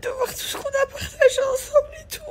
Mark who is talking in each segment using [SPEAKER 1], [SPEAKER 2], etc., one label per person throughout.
[SPEAKER 1] de voir tout ce qu'on a partagé ensemble et tout.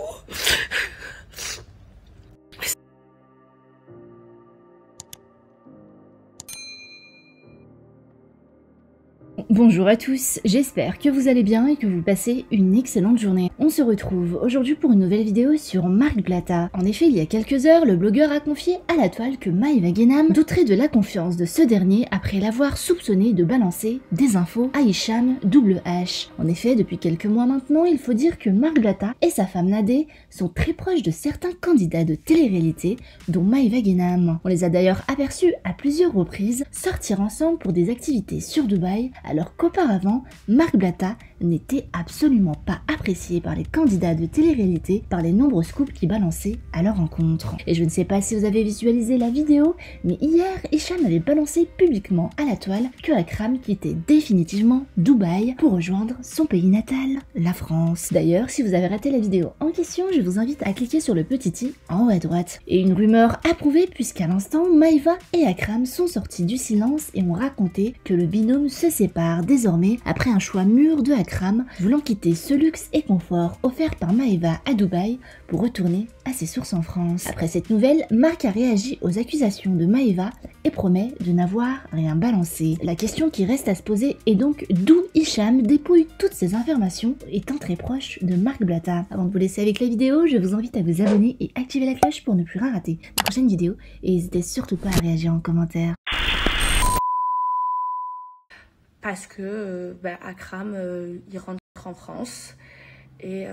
[SPEAKER 2] Bonjour à tous, j'espère que vous allez bien et que vous passez une excellente journée. On se retrouve aujourd'hui pour une nouvelle vidéo sur Marc Blatta. En effet, il y a quelques heures, le blogueur a confié à la toile que Maëva Guénam douterait de la confiance de ce dernier après l'avoir soupçonné de balancer des infos à Hicham H. En effet, depuis quelques mois maintenant, il faut dire que Marc Blatta et sa femme Nadé sont très proches de certains candidats de télé-réalité, dont Maëva Guénam. On les a d'ailleurs aperçus à plusieurs reprises sortir ensemble pour des activités sur Dubaï, alors qu'auparavant, Marc Blatta n'était absolument pas apprécié par les candidats de télé-réalité par les nombreux scoops qui balançaient à leur rencontre. Et je ne sais pas si vous avez visualisé la vidéo, mais hier, Hicham avait balancé publiquement à la toile que Akram quittait définitivement Dubaï pour rejoindre son pays natal, la France. D'ailleurs, si vous avez raté la vidéo en question, je vous invite à cliquer sur le petit i en haut à droite. Et une rumeur approuvée puisqu'à l'instant, Maëva et Akram sont sortis du silence et ont raconté que le binôme se sépare désormais après un choix mûr de Akram voulant quitter ce luxe et confort offert par Maëva à Dubaï pour retourner à ses sources en France. Après cette nouvelle, Marc a réagi aux accusations de Maëva et promet de n'avoir rien balancé. La question qui reste à se poser est donc d'où Hicham dépouille toutes ces informations étant très proche de Marc Blatta. Avant de vous laisser avec la vidéo, je vous invite à vous abonner et activer la cloche pour ne plus rien rater des prochaines vidéos et n'hésitez surtout pas à réagir en commentaire.
[SPEAKER 1] Parce que Akram, il rentre en France et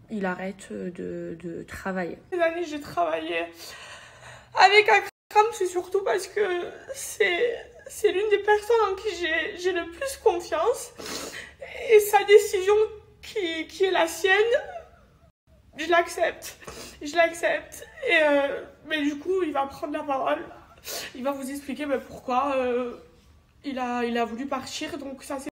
[SPEAKER 1] il arrête de travailler. Ces années, j'ai travaillé avec Akram, c'est surtout parce que c'est l'une des personnes en qui j'ai le plus confiance. Et sa décision qui est la sienne, je l'accepte. Je l'accepte. Et mais du coup, il va prendre la parole. Il va vous expliquer pourquoi... Il a voulu partir, donc ça c'est...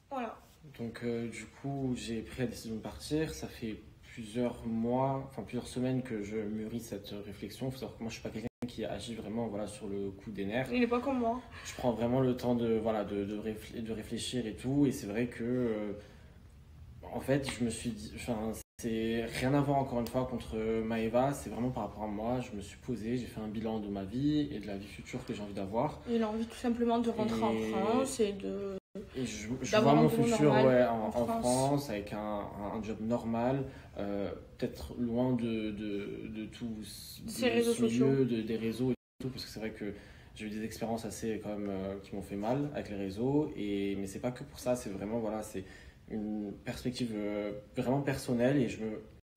[SPEAKER 1] Voilà.
[SPEAKER 3] Donc du coup, j'ai pris la décision de partir. Ça fait plusieurs mois, enfin plusieurs semaines que je mûris cette réflexion. Il faut savoir que moi, je suis pas quelqu'un qui agit vraiment sur le coup des nerfs.
[SPEAKER 1] Il n'est pas comme moi.
[SPEAKER 3] Je prends vraiment le temps de réfléchir et tout. Et c'est vrai que, en fait, je me suis dit... C'est rien à voir encore une fois contre Maëva, c'est vraiment par rapport à moi. Je me suis posé, j'ai fait un bilan de ma vie et de la vie future que j'ai envie d'avoir.
[SPEAKER 1] Il a envie tout simplement de rentrer en France et de...
[SPEAKER 3] Et je vois mon futur en France avec un job normal, peut-être loin de tout
[SPEAKER 1] ces réseaux sociaux,
[SPEAKER 3] des réseaux et tout, parce que c'est vrai que j'ai eu des expériences assez quand même qui m'ont fait mal avec les réseaux. Mais c'est pas que pour ça, c'est vraiment c'est une perspective vraiment personnelle et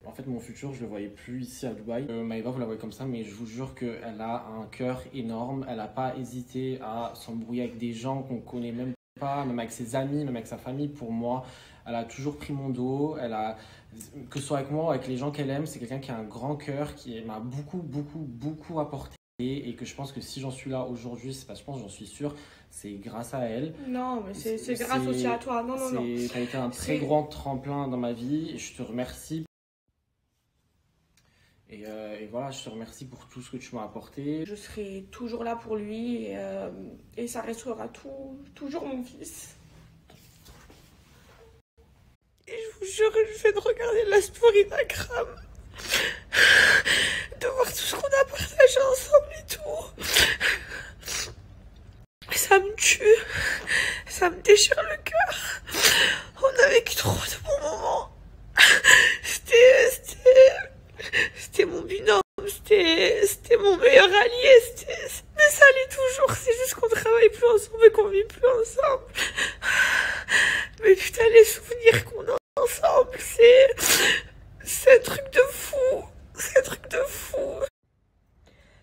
[SPEAKER 3] en fait mon futur je le voyais plus ici à Dubaï. Maëva vous la voyez comme ça, mais je vous jure qu'elle a un cœur énorme, elle n'a pas hésité à s'embrouiller avec des gens qu'on connaît même pas, même avec ses amis, même avec sa famille. Pour moi, elle a toujours pris mon dos, que ce soit avec moi ou avec les gens qu'elle aime, c'est quelqu'un qui a un grand cœur, qui m'a beaucoup apporté. Et que je pense que si j'en suis là aujourd'hui, c'est pas, je pense, j'en suis sûr, c'est grâce à elle.
[SPEAKER 1] Non, mais c'est grâce aussi à toi. Non.
[SPEAKER 3] Ça a été un très grand tremplin dans ma vie et je te remercie. Et voilà, je te remercie pour tout ce que tu m'as apporté.
[SPEAKER 1] Je serai toujours là pour lui et ça restera toujours mon fils. Et je vous jure, je viens de regarder la story d'Akram. De voir tout ce qu'on a partagé ensemble et tout. Ça me tue. Ça me déchire le cœur. On a vécu trop de bons moments. C'était mon binôme. C'était mon meilleur allié. Mais ça l'est toujours. C'est juste qu'on travaille plus ensemble et qu'on vit plus ensemble. Mais putain, les souvenirs qu'on a ensemble, c'est un truc de fou. C'est un truc de fou.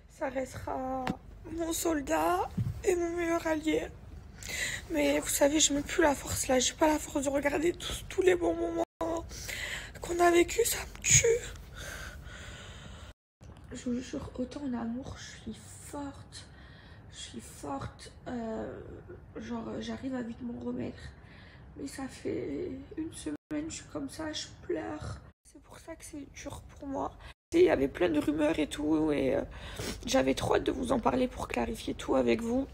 [SPEAKER 1] Ça restera mon soldat et mon meilleur allié. Mais vous savez, je n'ai plus la force là. J'ai pas la force de regarder tous les bons moments qu'on a vécu. Ça me tue. Je vous jure, autant en amour, je suis forte. J'arrive à vite m'en remettre. Mais ça fait une semaine, je suis comme ça, je pleure. C'est pour ça que c'est dur pour moi. Il y avait plein de rumeurs et tout, et j'avais trop hâte de vous en parler pour clarifier tout avec vous.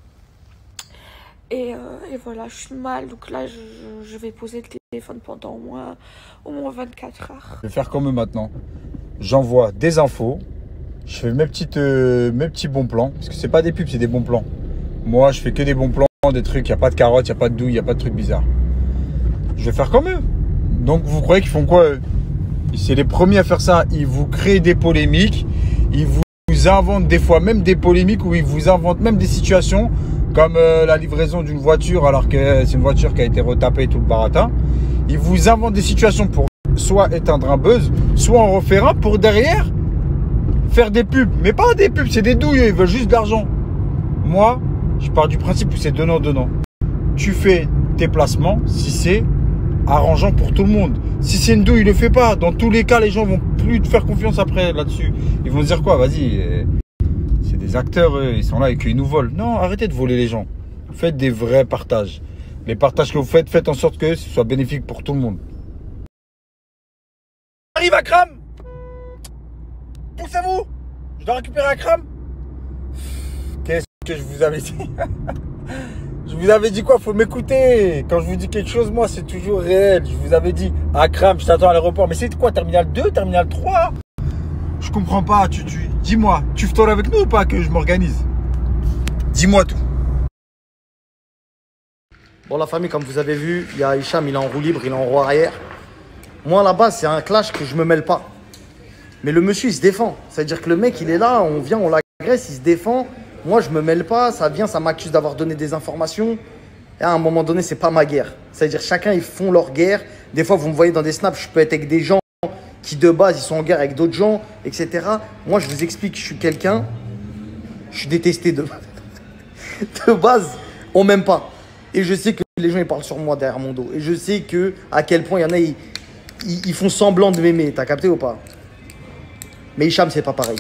[SPEAKER 1] Et voilà, je suis mal, donc là je vais poser le téléphone pendant au moins 24 heures.
[SPEAKER 4] Je vais faire comme eux maintenant. J'envoie des infos, je fais mes petits bons plans, parce que c'est pas des pubs, c'est des bons plans. Moi, je fais que des bons plans, des trucs, il n'y a pas de carottes, il n'y a pas de douille, il n'y a pas de trucs bizarres. Je vais faire comme eux. Donc vous croyez qu'ils font quoi eux? C'est les premiers à faire ça. Ils vous créent des polémiques, ils vous inventent des fois même des polémiques où ils vous inventent même des situations comme la livraison d'une voiture alors que c'est une voiture qui a été retapée et tout le baratin. Ils vous inventent des situations pour soit éteindre un buzz, soit en refaire un pour derrière faire des pubs. Mais pas des pubs, c'est des douilles, ils veulent juste de l'argent. Moi, je pars du principe où c'est donnant-donnant. Tu fais tes placements si c'est arrangeant pour tout le monde. Si c'est une douille, ne le fais pas. Dans tous les cas, les gens vont plus te faire confiance après là-dessus. Ils vont se dire quoi? Vas-y, c'est des acteurs, ils sont là et qu'ils nous volent. Non, arrêtez de voler les gens. Faites des vrais partages. Les partages que vous faites, faites en sorte que ce soit bénéfique pour tout le monde. Arrive Akram. Poussez-vous. Je dois récupérer Akram. Qu'est-ce que je vous avais dit? Je vous avais dit quoi? Faut m'écouter. Quand je vous dis quelque chose, moi, c'est toujours réel. Je vous avais dit, Akram, je t'attends à l'aéroport. Mais c'est quoi? Terminal 2, terminal 3? Je comprends pas. Dis-moi, tu fais avec nous ou pas que je m'organise? Dis-moi tout.
[SPEAKER 5] Bon, la famille, comme vous avez vu, il y a Hicham, il est en roue libre, il est en roue arrière. Moi, là-bas, c'est un clash que je me mêle pas. Mais le monsieur, il se défend. C'est-à-dire que le mec, il est là, on vient, on l'agresse, il se défend. Moi, je me mêle pas, ça vient, ça m'accuse d'avoir donné des informations. Et à un moment donné, c'est pas ma guerre. C'est-à-dire chacun, ils font leur guerre. Des fois, vous me voyez dans des snaps, je peux être avec des gens qui, de base, ils sont en guerre avec d'autres gens, etc. Moi, je vous explique, je suis quelqu'un, je suis détesté de base, on m'aime pas. Et je sais que les gens, ils parlent sur moi derrière mon dos. Et je sais que à quel point il y en a, ils font semblant de m'aimer. T'as capté ou pas? Mais Hicham, c'est pas pareil.